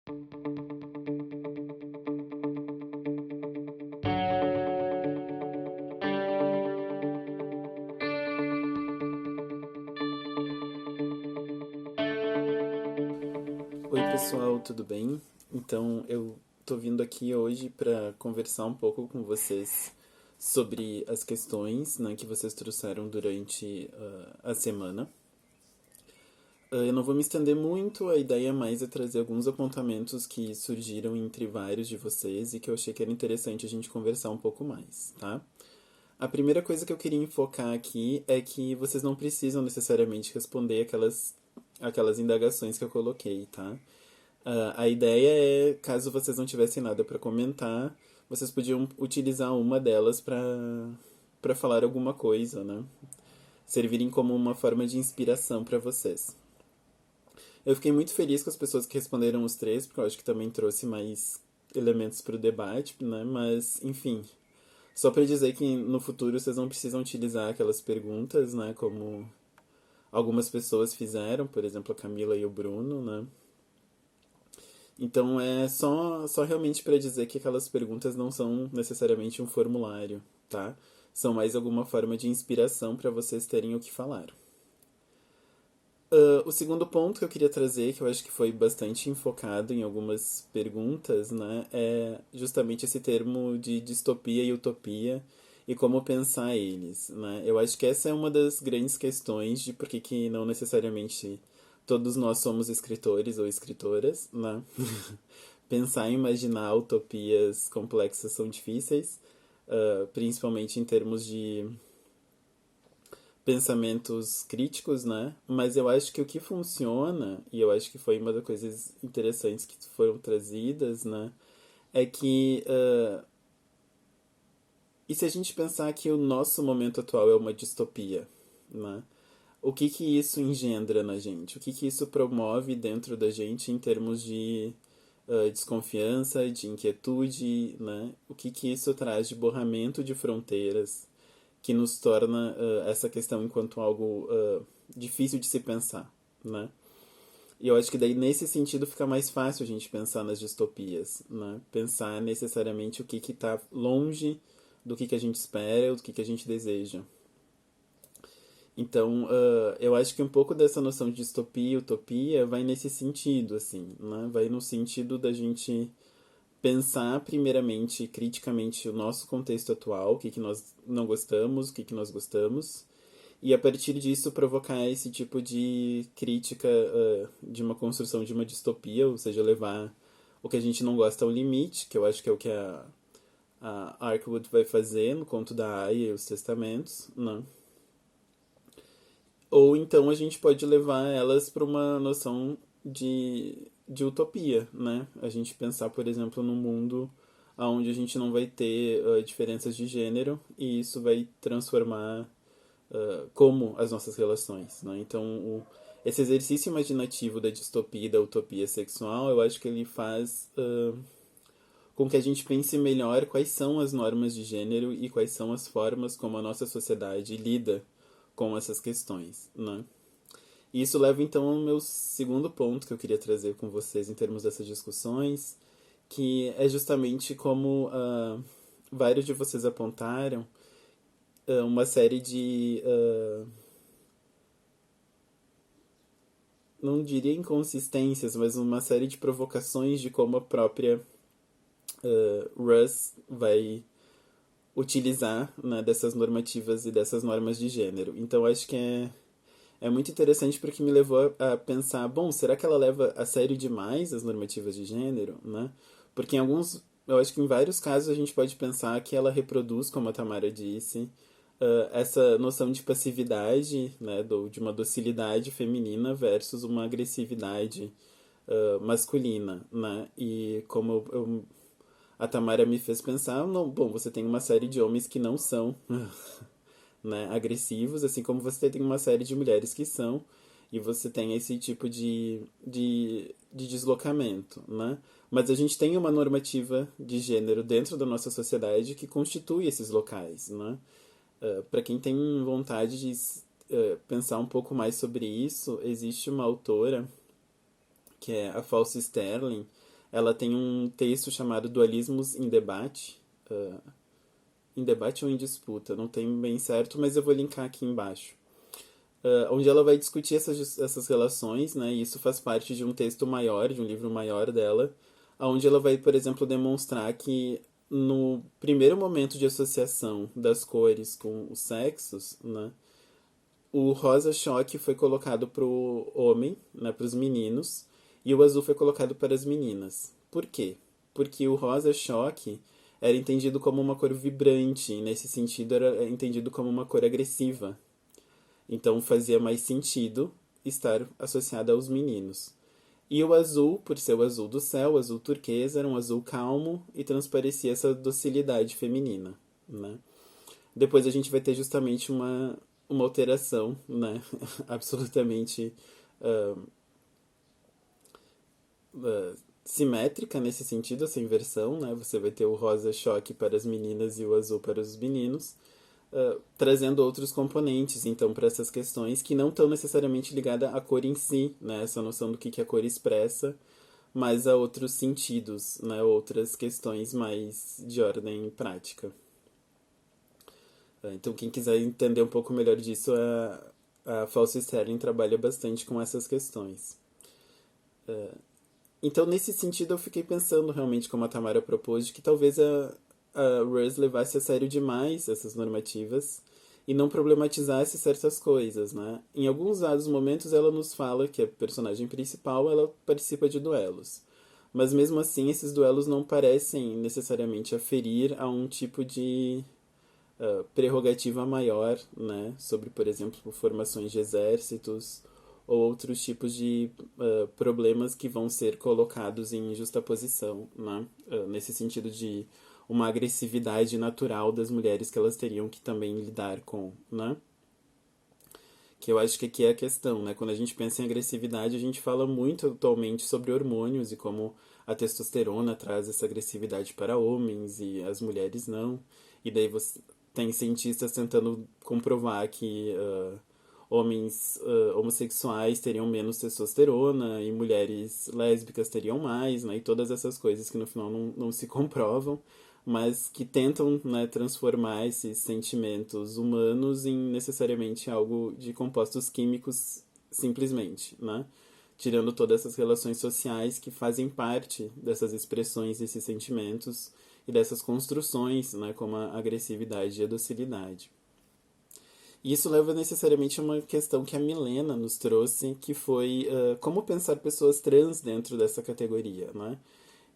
Oi, pessoal, tudo bem? Então, eu tô vindo aqui hoje para conversar um pouco com vocês sobre as questões, né, que vocês trouxeram durante a semana. Eu não vou me estender muito, a ideia mais é trazer alguns apontamentos que surgiram entre vários de vocês e que eu achei que era interessante a gente conversar um pouco mais, tá? A primeira coisa que eu queria enfocar aqui é que vocês não precisam necessariamente responder aquelas indagações que eu coloquei, tá? A ideia é, caso vocês não tivessem nada para comentar, vocês podiam utilizar uma delas para falar alguma coisa, né? Servirem como uma forma de inspiração para vocês. Eu fiquei muito feliz com as pessoas que responderam os três, porque eu acho que também trouxe mais elementos para o debate, né? Mas, enfim, só para dizer que no futuro vocês não precisam utilizar aquelas perguntas, né? Como algumas pessoas fizeram, por exemplo, a Camila e o Bruno, né? Então é só realmente para dizer que aquelas perguntas não são necessariamente um formulário, tá? São mais alguma forma de inspiração para vocês terem o que falar. O segundo ponto que eu queria trazer, que eu acho que foi bastante enfocado em algumas perguntas, né, é justamente esse termo de distopia e utopia e como pensar eles, né? Eu acho que essa é uma das grandes questões de por que não necessariamente todos nós somos escritores ou escritoras, né? Pensar e imaginar utopias complexas são difíceis, principalmente em termos de pensamentos críticos, né? Mas eu acho que o que funciona, e eu acho que foi uma das coisas interessantes que foram trazidas, né? É que. E se a gente pensar que o nosso momento atual é uma distopia, né? O que isso engendra na gente? O que isso promove dentro da gente em termos de desconfiança, de inquietude, né? O que isso traz de borramento de fronteiras que nos torna essa questão enquanto algo difícil de se pensar, né? E eu acho que daí nesse sentido fica mais fácil a gente pensar nas distopias, né? Pensar necessariamente o que está longe do que a gente espera, ou do que a gente deseja. Então, eu acho que um pouco dessa noção de distopia e utopia vai nesse sentido, assim, né? Vai no sentido da gente pensar primeiramente, criticamente, o nosso contexto atual, o que nós não gostamos, o que nós gostamos, e a partir disso provocar esse tipo de crítica de uma construção de uma distopia, ou seja, levar o que a gente não gosta ao limite, que eu acho que é o que a Arkwood vai fazer no conto da Aya e os Testamentos, né? Ou então a gente pode levar elas para uma noção de utopia, né? A gente pensar, por exemplo, num mundo onde a gente não vai ter diferenças de gênero e isso vai transformar como as nossas relações, né? Então, esse exercício imaginativo da distopia e da utopia sexual, eu acho que ele faz com que a gente pense melhor quais são as normas de gênero e quais são as formas como a nossa sociedade lida com essas questões, né? E isso leva então ao meu segundo ponto que eu queria trazer com vocês em termos dessas discussões, que é justamente como vários de vocês apontaram uma série de, não diria inconsistências, mas uma série de provocações de como a própria Russ vai utilizar, né, dessas normativas e dessas normas de gênero. Então acho que é muito interessante porque me levou a pensar, bom, será que ela leva a sério demais as normativas de gênero, né? Porque em alguns, eu acho que em vários casos a gente pode pensar que ela reproduz, como a Tamara disse, essa noção de passividade, né, de uma docilidade feminina versus uma agressividade masculina, né? E como a Tamara me fez pensar, não, bom, você tem uma série de homens que não são né, agressivos, assim como você tem uma série de mulheres que são, e você tem esse tipo de deslocamento, né? Mas a gente tem uma normativa de gênero dentro da nossa sociedade que constitui esses locais, né? Para quem tem vontade de pensar um pouco mais sobre isso, existe uma autora que é a False Sterling. ela tem um texto chamado Dualismos em Debate, em debate ou em disputa, não tem bem certo, mas eu vou linkar aqui embaixo. Onde ela vai discutir essas relações, né? E isso faz parte de um texto maior, de um livro maior dela, onde ela vai, por exemplo, demonstrar que no primeiro momento de associação das cores com os sexos, né? O rosa choque foi colocado para o homem, né, para os meninos, e o azul foi colocado para as meninas. Por quê? Porque o rosa choque era entendido como uma cor vibrante, e nesse sentido era entendido como uma cor agressiva. Então fazia mais sentido estar associada aos meninos. E o azul, por ser o azul do céu, o azul turquesa, era um azul calmo e transparecia essa docilidade feminina, né? Depois a gente vai ter justamente uma alteração, né? Absolutamente uh, simétrica nesse sentido, essa inversão, né? Você vai ter o rosa choque para as meninas e o azul para os meninos, trazendo outros componentes, então, para essas questões que não estão necessariamente ligadas à cor em si, né? Essa noção do que a cor expressa, mas a outros sentidos, né? Outras questões mais de ordem prática. Então, quem quiser entender um pouco melhor disso, a False Sterling trabalha bastante com essas questões. Então, nesse sentido, eu fiquei pensando realmente, como a Tamara propôs, de que talvez a Rose levasse a sério demais essas normativas e não problematizasse certas coisas, né? Em alguns dados momentos, ela nos fala que a personagem principal ela participa de duelos. Mas mesmo assim, esses duelos não parecem necessariamente aferir a um tipo de prerrogativa maior, né, sobre, por exemplo, formações de exércitos ou outros tipos de problemas que vão ser colocados em justaposição, né, nesse sentido de uma agressividade natural das mulheres que elas teriam que também lidar com, né? Que eu acho que aqui é a questão, né? Quando a gente pensa em agressividade, a gente fala muito atualmente sobre hormônios e como a testosterona traz essa agressividade para homens e as mulheres não. E daí você tem cientistas tentando comprovar que homens homossexuais teriam menos testosterona e mulheres lésbicas teriam mais, né? E todas essas coisas que no final não se comprovam, mas que tentam, né, transformar esses sentimentos humanos em necessariamente algo de compostos químicos simplesmente, né? Tirando todas essas relações sociais que fazem parte dessas expressões desses sentimentos e dessas construções, né, como a agressividade e a docilidade. E isso leva necessariamente a uma questão que a Milena nos trouxe, que foi como pensar pessoas trans dentro dessa categoria, né?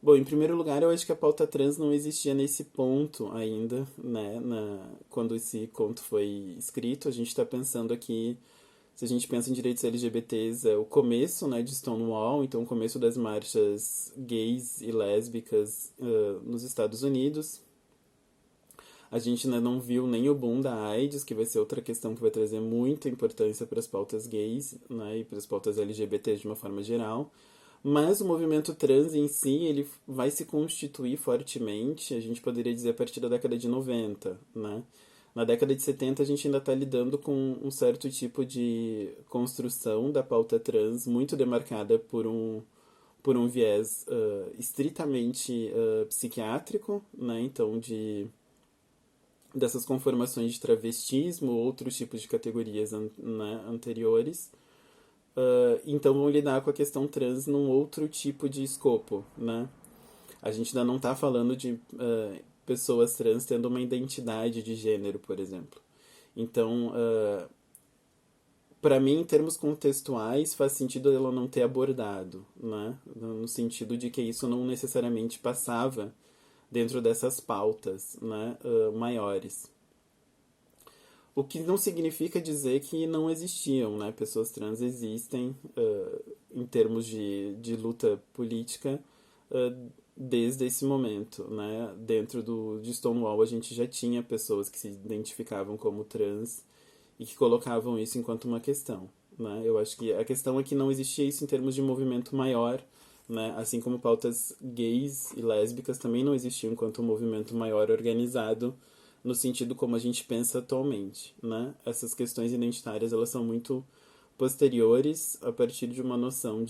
Bom, em primeiro lugar, eu acho que a pauta trans não existia nesse ponto ainda, né? Quando esse conto foi escrito, a gente está pensando aqui, se a gente pensa em direitos LGBTs, é o começo, né, de Stonewall, então o começo das marchas gays e lésbicas nos Estados Unidos. A gente ainda não viu nem o boom da AIDS, que vai ser outra questão que vai trazer muita importância para as pautas gays, né, e para as pautas LGBTs de uma forma geral. Mas o movimento trans em si, ele vai se constituir fortemente, a gente poderia dizer, a partir da década de 90, né? Na década de 70 a gente ainda está lidando com um certo tipo de construção da pauta trans muito demarcada por um viés estritamente psiquiátrico, né? Então, dessas conformações de travestismo, outros tipos de categorias né, anteriores. Então vão lidar com a questão trans num outro tipo de escopo, né? A gente ainda não está falando de pessoas trans tendo uma identidade de gênero, por exemplo. Então, para mim, em termos contextuais, faz sentido ela não ter abordado, né? No sentido de que isso não necessariamente passava dentro dessas pautas, né, maiores. O que não significa dizer que não existiam, né? Pessoas trans existem em termos de luta política desde esse momento, né? Dentro de Stonewall a gente já tinha pessoas que se identificavam como trans e que colocavam isso enquanto uma questão, né? Eu acho que a questão é que não existia isso em termos de movimento maior, né? Assim como pautas gays e lésbicas também não existiam enquanto um movimento maior organizado no sentido como a gente pensa atualmente, né? Essas questões identitárias, elas são muito posteriores a partir de uma noção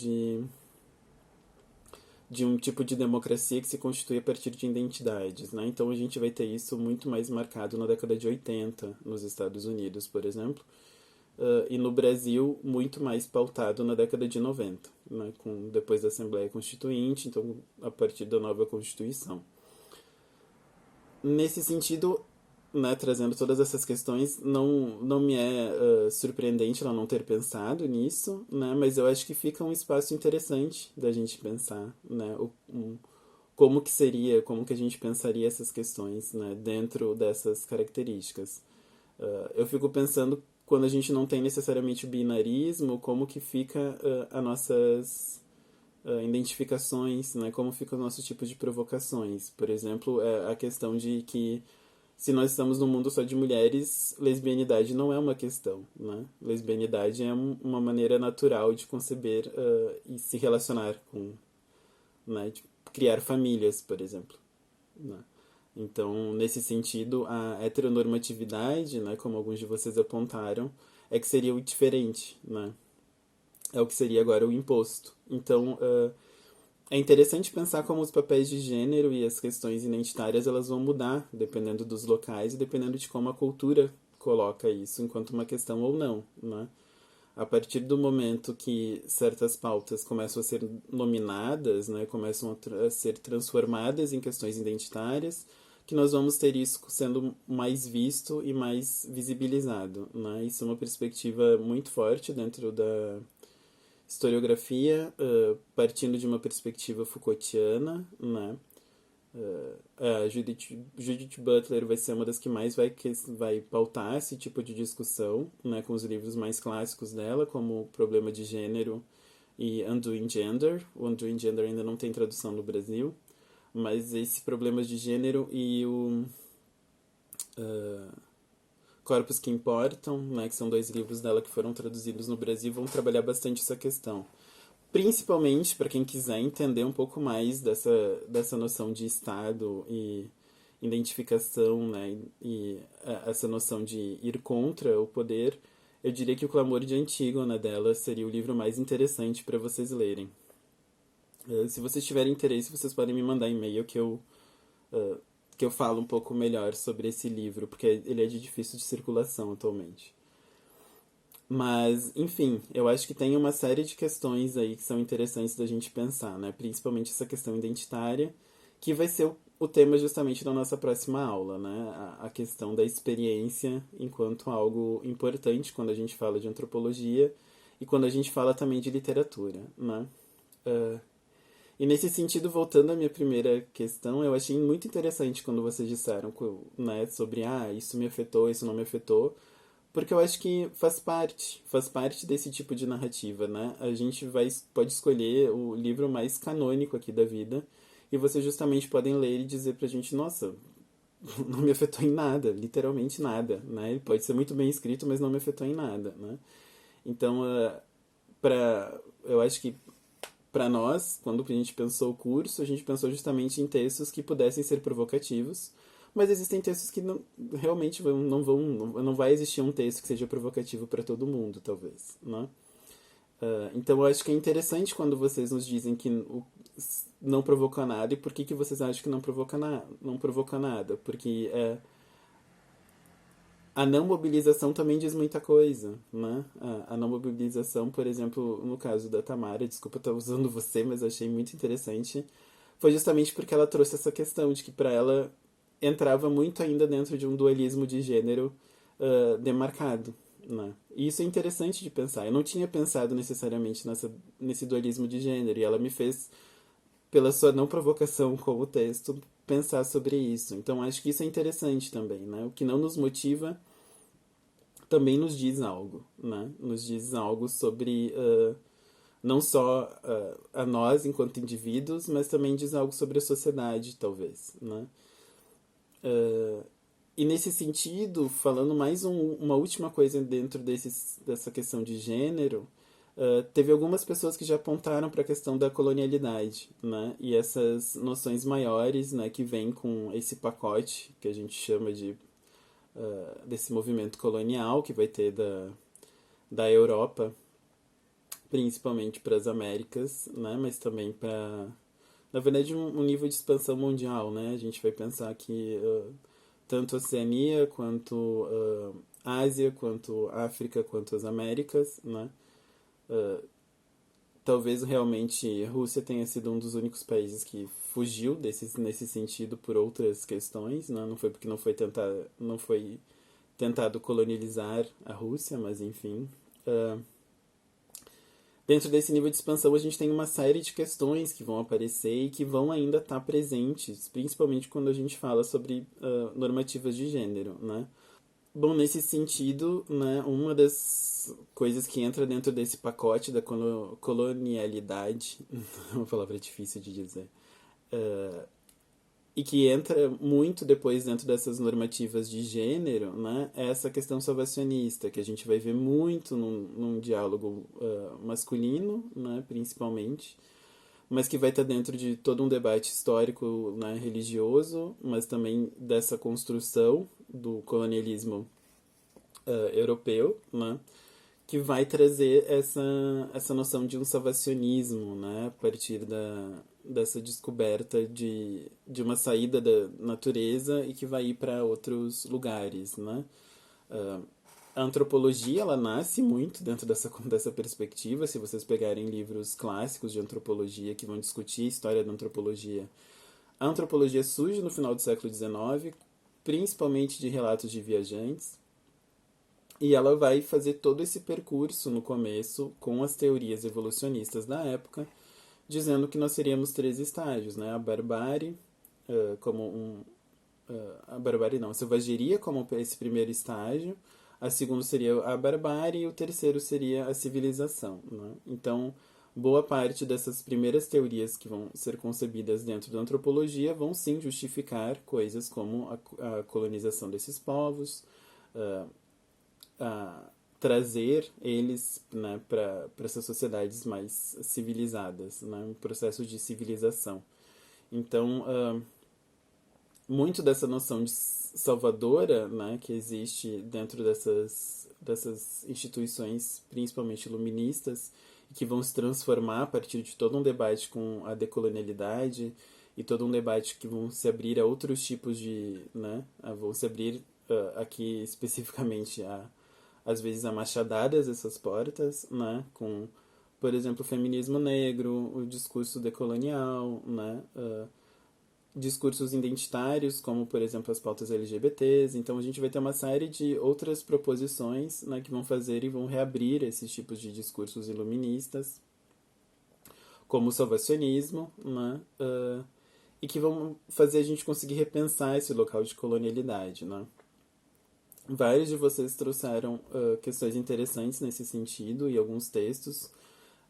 de um tipo de democracia que se constitui a partir de identidades, né? Então a gente vai ter isso muito mais marcado na década de 80 nos Estados Unidos, por exemplo, e no Brasil muito mais pautado na década de 90, né? Depois da Assembleia Constituinte, então a partir da nova Constituição. Nesse sentido, né, trazendo todas essas questões, não me é surpreendente ela não ter pensado nisso, né, mas eu acho que fica um espaço interessante da gente pensar, né, como que seria, como que a gente pensaria essas questões, né, dentro dessas características. Eu fico pensando, quando a gente não tem necessariamente o binarismo, como que fica as nossas identificações, né, como ficam os nossos tipos de provocações. Por exemplo, a questão de que se nós estamos num mundo só de mulheres, lesbianidade não é uma questão, né? Lesbianidade é uma maneira natural de conceber e se relacionar com, né? De criar famílias, por exemplo, né? Então, nesse sentido, a heteronormatividade, né, como alguns de vocês apontaram, é que seria o diferente, né? É o que seria agora o imposto. Então, é interessante pensar como os papéis de gênero e as questões identitárias elas vão mudar dependendo dos locais e dependendo de como a cultura coloca isso enquanto uma questão ou não, né? A partir do momento que certas pautas começam a ser nominadas, né, começam a ser transformadas em questões identitárias, que nós vamos ter isso sendo mais visto e mais visibilizado, né? Isso é uma perspectiva muito forte dentro da historiografia, partindo de uma perspectiva Foucaultiana, né? A Judith Butler vai ser uma das que mais vai pautar esse tipo de discussão, né, com os livros mais clássicos dela, como O Problema de Gênero e Undoing Gender. O Undoing Gender ainda não tem tradução no Brasil, mas esse Problemas de Gênero e o Corpos que Importam, né, que são dois livros dela que foram traduzidos no Brasil, vão trabalhar bastante essa questão. Principalmente para quem quiser entender um pouco mais dessa noção de Estado e identificação, né, e essa noção de ir contra o poder, eu diria que O Clamor de Antígona dela seria o livro mais interessante para vocês lerem. Se vocês tiverem interesse, vocês podem me mandar e-mail que eu falo um pouco melhor sobre esse livro, porque ele é de difícil de circulação atualmente. Mas, enfim, eu acho que tem uma série de questões aí que são interessantes da gente pensar, né? Principalmente essa questão identitária, que vai ser o tema justamente da nossa próxima aula, né? A questão da experiência enquanto algo importante quando a gente fala de antropologia e quando a gente fala também de literatura, né? Uh, e nesse sentido, voltando à minha primeira questão, eu achei muito interessante quando vocês disseram, né, sobre isso me afetou, isso não me afetou, porque eu acho que faz parte desse tipo de narrativa, né? A gente pode escolher o livro mais canônico aqui da vida e vocês justamente podem ler e dizer pra gente, nossa, não me afetou em nada, literalmente nada, né? Ele pode ser muito bem escrito, mas não me afetou em nada, né? Então, eu acho que para nós, quando a gente pensou o curso, a gente pensou justamente em textos que pudessem ser provocativos, mas existem textos que realmente não vai existir um texto que seja provocativo para todo mundo, talvez, né? Então eu acho que é interessante quando vocês nos dizem que não provoca nada e por que vocês acham que não provoca nada, porque a não mobilização também diz muita coisa, né? A não mobilização, por exemplo, no caso da Tamara, desculpa estar usando você, mas eu achei muito interessante, foi justamente porque ela trouxe essa questão de que para ela entrava muito ainda dentro de um dualismo de gênero demarcado, né? E isso é interessante de pensar. Eu não tinha pensado necessariamente nesse dualismo de gênero, e ela me fez, pela sua não provocação com o texto, pensar sobre isso. Então acho que isso é interessante também, né? O que não nos motiva também nos diz algo, né? Nos diz algo sobre não só a nós enquanto indivíduos, mas também diz algo sobre a sociedade, talvez, né? E nesse sentido, falando mais uma última coisa dentro dessa questão de gênero, teve algumas pessoas que já apontaram para a questão da colonialidade, né? E essas noções maiores, né, que vêm com esse pacote que a gente chama desse movimento colonial que vai ter da Europa, principalmente para as Américas, né? Mas também para na verdade, um nível de expansão mundial, né? A gente vai pensar que tanto a Oceania, quanto Ásia, quanto África, quanto as Américas, né? Talvez realmente a Rússia tenha sido um dos únicos países que fugiu nesse sentido por outras questões, né? Não foi porque não foi tentado colonializar a Rússia, mas enfim. Uh, Dentro desse nível de expansão, a gente tem uma série de questões que vão aparecer e que vão ainda estar presentes, principalmente quando a gente fala sobre normativas de gênero, né? Bom, nesse sentido, né, uma das coisas que entra dentro desse pacote da colonialidade, uma palavra difícil de dizer, e que entra muito depois dentro dessas normativas de gênero, né, é essa questão salvacionista, que a gente vai ver muito num diálogo masculino, né, principalmente, mas que vai estar dentro de todo um debate histórico, né, religioso, mas também dessa construção do colonialismo europeu, né, que vai trazer essa noção de um salvacionismo, né, a partir dessa descoberta de uma saída da natureza e que vai ir para outros lugares, né. A antropologia, ela nasce muito dentro dessa perspectiva. Se vocês pegarem livros clássicos de antropologia que vão discutir a história da antropologia, a antropologia surge no final do século XIX, principalmente de relatos de viajantes, e ela vai fazer todo esse percurso no começo com as teorias evolucionistas da época, dizendo que nós teríamos três estágios, né? A barbárie, como a barbárie não, a selvageria como esse primeiro estágio, a segundo seria a barbárie e o terceiro seria a civilização, né? Então, boa parte dessas primeiras teorias que vão ser concebidas dentro da antropologia vão sim justificar coisas como a colonização desses povos, a trazer eles, né, para essas sociedades mais civilizadas, né, um processo de civilização. Então, muito dessa noção de salvadora, né, que existe dentro dessas instituições, principalmente iluministas, que vão se transformar a partir de todo um debate com a decolonialidade e todo um debate que vão se abrir a outros tipos de, né, vão se abrir aqui especificamente às vezes a machadadas essas portas, né, com, por exemplo, o feminismo negro, o discurso decolonial, né, discursos identitários, como, por exemplo, as pautas LGBTs. Então, a gente vai ter uma série de outras proposições, né, que vão fazer e vão reabrir esses tipos de discursos iluministas, como o salvacionismo, né, e que vão fazer a gente conseguir repensar esse local de colonialidade, né. Vários de vocês trouxeram questões interessantes nesse sentido e alguns textos.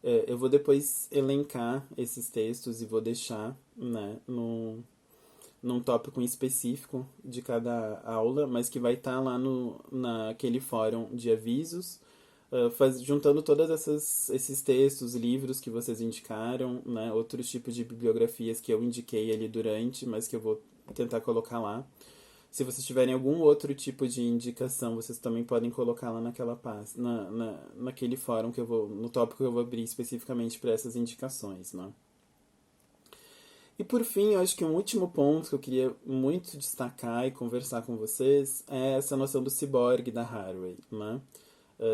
Eu vou depois elencar esses textos e vou deixar, né, num tópico em específico de cada aula, mas que vai estar lá naquele fórum de avisos, juntando todos esses textos, livros que vocês indicaram, né, outros tipos de bibliografias que eu indiquei ali durante, mas que eu vou tentar colocar lá. Se vocês tiverem algum outro tipo de indicação, vocês também podem colocar lá naquela pasta, naquele fórum que eu vou, no tópico que eu vou abrir especificamente para essas indicações, né? E por fim, eu acho que um último ponto que eu queria muito destacar e conversar com vocês é essa noção do ciborgue da Haraway, né?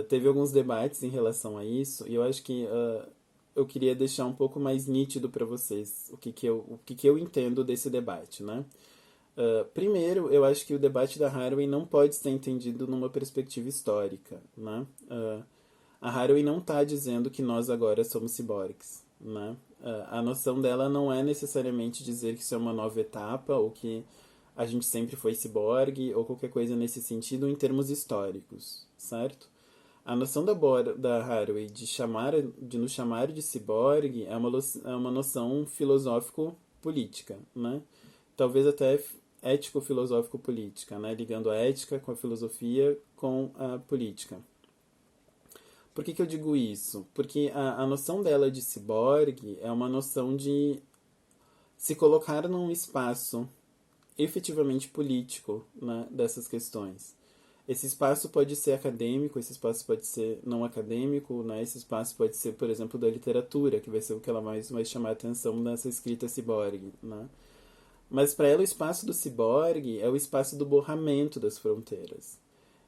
Teve alguns debates em relação a isso e eu acho que eu queria deixar um pouco mais nítido para vocês o que eu entendo desse debate, né? Primeiro, eu acho que o debate da Haraway não pode ser entendido numa perspectiva histórica, né? A Haraway não está dizendo que nós agora somos ciborgues, né? A noção dela não é necessariamente dizer que isso é uma nova etapa ou que a gente sempre foi ciborgue ou qualquer coisa nesse sentido em termos históricos, certo? A noção da Haraway de nos chamar de ciborgue é uma noção filosófico-política, né? Talvez até ético-filosófico-política, né? Ligando a ética com a filosofia com a política. Por que eu digo isso? Porque a noção dela de ciborgue é uma noção de se colocar num espaço efetivamente político, né, dessas questões. Esse espaço pode ser acadêmico, esse espaço pode ser não acadêmico, né? Esse espaço pode ser, por exemplo, da literatura, que vai ser o que ela mais vai chamar a atenção nessa escrita ciborgue, né? Mas para ela o espaço do ciborgue é o espaço do borramento das fronteiras.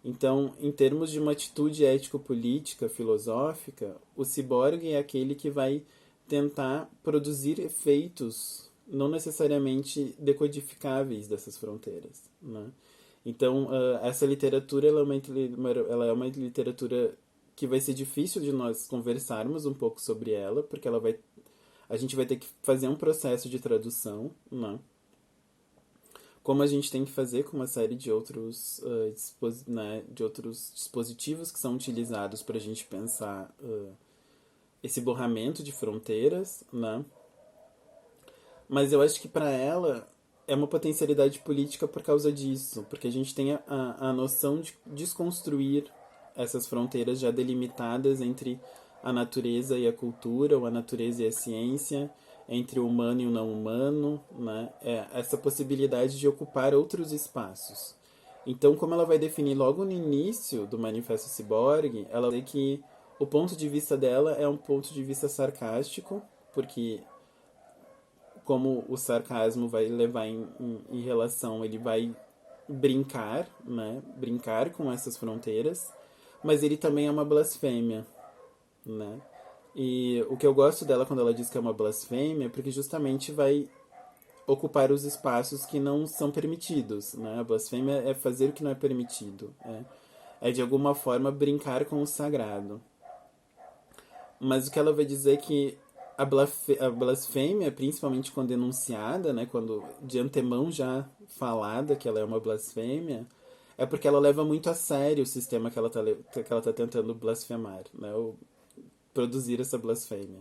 Então, em termos de uma atitude ético-política, filosófica, o ciborgue é aquele que vai tentar produzir efeitos não necessariamente decodificáveis dessas fronteiras, né? Então, essa literatura ela é uma literatura que vai ser difícil de nós conversarmos um pouco sobre ela, porque a gente vai ter que fazer um processo de tradução, né? Como a gente tem que fazer com uma série de outros, de outros dispositivos que são utilizados para a gente pensar esse borramento de fronteiras, né? Mas eu acho que para ela é uma potencialidade política por causa disso, porque a gente tem a noção de desconstruir essas fronteiras já delimitadas entre a natureza e a cultura, ou a natureza e a ciência, entre o humano e o não humano, né? Essa possibilidade de ocupar outros espaços. Então, como ela vai definir logo no início do Manifesto Ciborgue, ela vai dizer que o ponto de vista dela é um ponto de vista sarcástico, porque como o sarcasmo vai levar em relação, ele vai brincar, né? Brincar com essas fronteiras, mas ele também é uma blasfêmia, né? E o que eu gosto dela quando ela diz que é uma blasfêmia é porque justamente vai ocupar os espaços que não são permitidos, né? A blasfêmia é fazer o que não é permitido, é de alguma forma brincar com o sagrado. Mas o que ela vai dizer é que a blasfêmia, principalmente quando enunciada, né, quando de antemão já falada que ela é uma blasfêmia, é porque ela leva muito a sério o sistema que ela tá tentando blasfemar, né, ou produzir essa blasfêmia.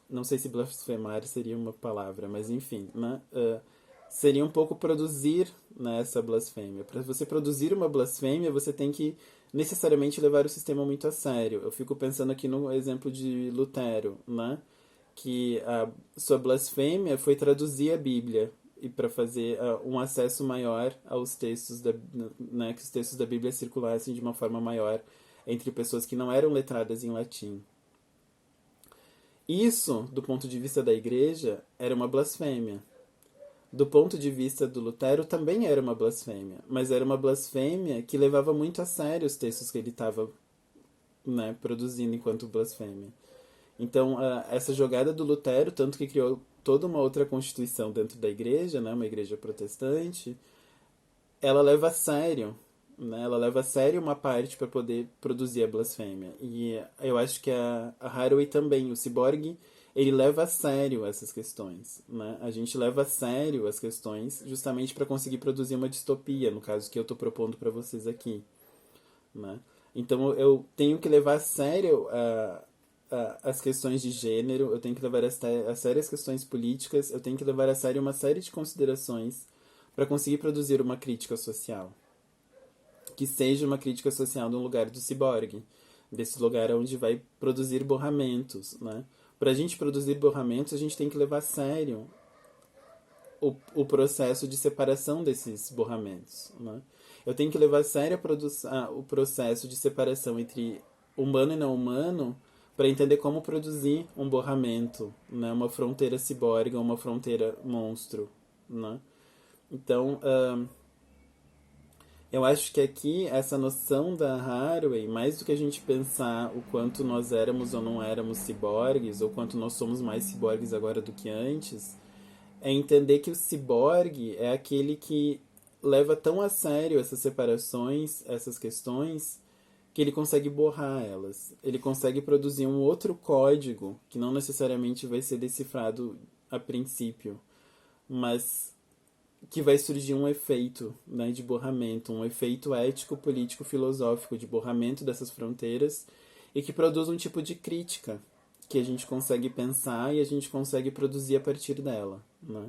Não sei se blasfemar seria uma palavra, mas enfim, né? Seria um pouco produzir, né, essa blasfêmia. Para você produzir uma blasfêmia, você tem que necessariamente levar o sistema muito a sério. Eu fico pensando aqui no exemplo de Lutero, né? Que a sua blasfêmia foi traduzir a Bíblia e para fazer um acesso maior aos textos né, que os textos da Bíblia circulassem de uma forma maior entre pessoas que não eram letradas em latim. Isso, do ponto de vista da igreja, era uma blasfêmia. Do ponto de vista do Lutero, também era uma blasfêmia. Mas era uma blasfêmia que levava muito a sério os textos que ele estava, né, produzindo enquanto blasfêmia. Então, essa jogada do Lutero, tanto que criou toda uma outra constituição dentro da igreja, né, uma igreja protestante, ela leva a sério, né? Ela leva a sério uma parte para poder produzir a blasfêmia. E eu acho que a Haraway também, o Ciborgue, ele leva a sério essas questões, né? A gente leva a sério as questões justamente para conseguir produzir uma distopia, no caso que eu estou propondo para vocês aqui, né? Então eu tenho que levar a sério as questões de gênero, eu tenho que levar a sério as questões políticas, eu tenho que levar a sério uma série de considerações para conseguir produzir uma crítica social que seja uma crítica social no lugar do ciborgue, desse lugar onde vai produzir borramentos, né? Para a gente produzir borramentos, a gente tem que levar a sério o processo de separação desses borramentos, né? Eu tenho que levar a sério o processo de separação entre humano e não humano para entender como produzir um borramento, né? Uma fronteira ciborgue ou uma fronteira monstro, né? Então, eu acho que aqui essa noção da Haraway, mais do que a gente pensar o quanto nós éramos ou não éramos ciborgues, ou quanto nós somos mais ciborgues agora do que antes, é entender que o ciborgue é aquele que leva tão a sério essas separações, essas questões, que ele consegue borrar elas. Ele consegue produzir um outro código que não necessariamente vai ser decifrado a princípio, mas que vai surgir um efeito, né, de borramento, um efeito ético, político, filosófico de borramento dessas fronteiras e que produz um tipo de crítica que a gente consegue pensar e a gente consegue produzir a partir dela, né?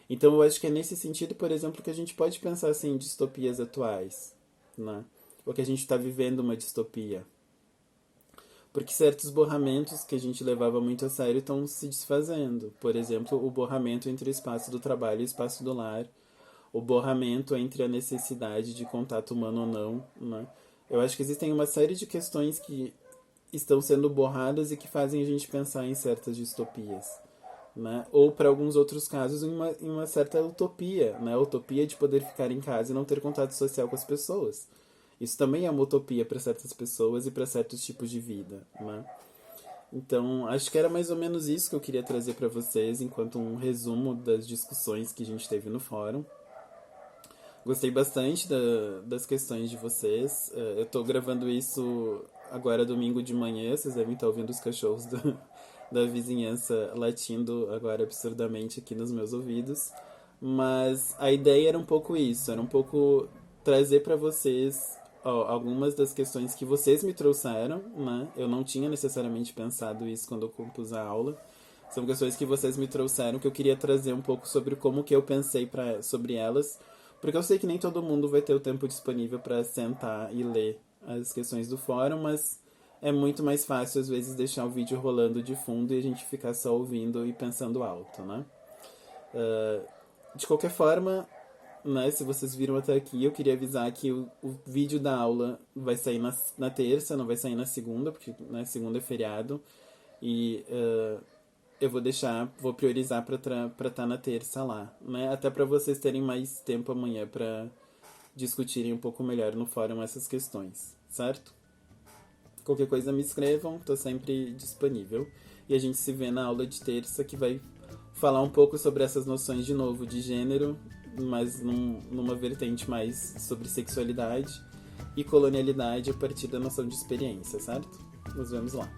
Então eu acho que é nesse sentido, por exemplo, que a gente pode pensar assim, em distopias atuais, né? Ou que a gente está vivendo uma distopia. Porque certos borramentos que a gente levava muito a sério estão se desfazendo. Por exemplo, o borramento entre o espaço do trabalho e o espaço do lar, o borramento entre a necessidade de contato humano ou não, né? Eu acho que existem uma série de questões que estão sendo borradas e que fazem a gente pensar em certas distopias, né? Ou, para alguns outros casos, em uma certa utopia, né? A utopia de poder ficar em casa e não ter contato social com as pessoas. Isso também é uma utopia para certas pessoas e para certos tipos de vida, né? Então, acho que era mais ou menos isso que eu queria trazer para vocês, enquanto um resumo das discussões que a gente teve no fórum. Gostei bastante das questões de vocês. Eu tô gravando isso agora domingo de manhã, vocês devem estar ouvindo os cachorros da vizinhança latindo agora absurdamente aqui nos meus ouvidos. Mas a ideia era um pouco isso, era um pouco trazer para vocês algumas das questões que vocês me trouxeram, né? Eu não tinha necessariamente pensado isso quando eu compus a aula. São questões que vocês me trouxeram que eu queria trazer um pouco sobre como que eu pensei sobre elas, porque eu sei que nem todo mundo vai ter o tempo disponível para sentar e ler as questões do fórum, mas é muito mais fácil às vezes deixar o vídeo rolando de fundo e a gente ficar só ouvindo e pensando alto, né? De qualquer forma, né, se vocês viram até aqui, eu queria avisar que o vídeo da aula vai sair na terça, não vai sair na segunda, porque na segunda é feriado. E eu vou priorizar para estar na terça lá, né? Até para vocês terem mais tempo amanhã para discutirem um pouco melhor no fórum essas questões, certo? Qualquer coisa me escrevam, tô sempre disponível. E a gente se vê na aula de terça, que vai falar um pouco sobre essas noções de novo de gênero, mas numa vertente mais sobre sexualidade e colonialidade a partir da noção de experiência, certo? Nos vemos lá.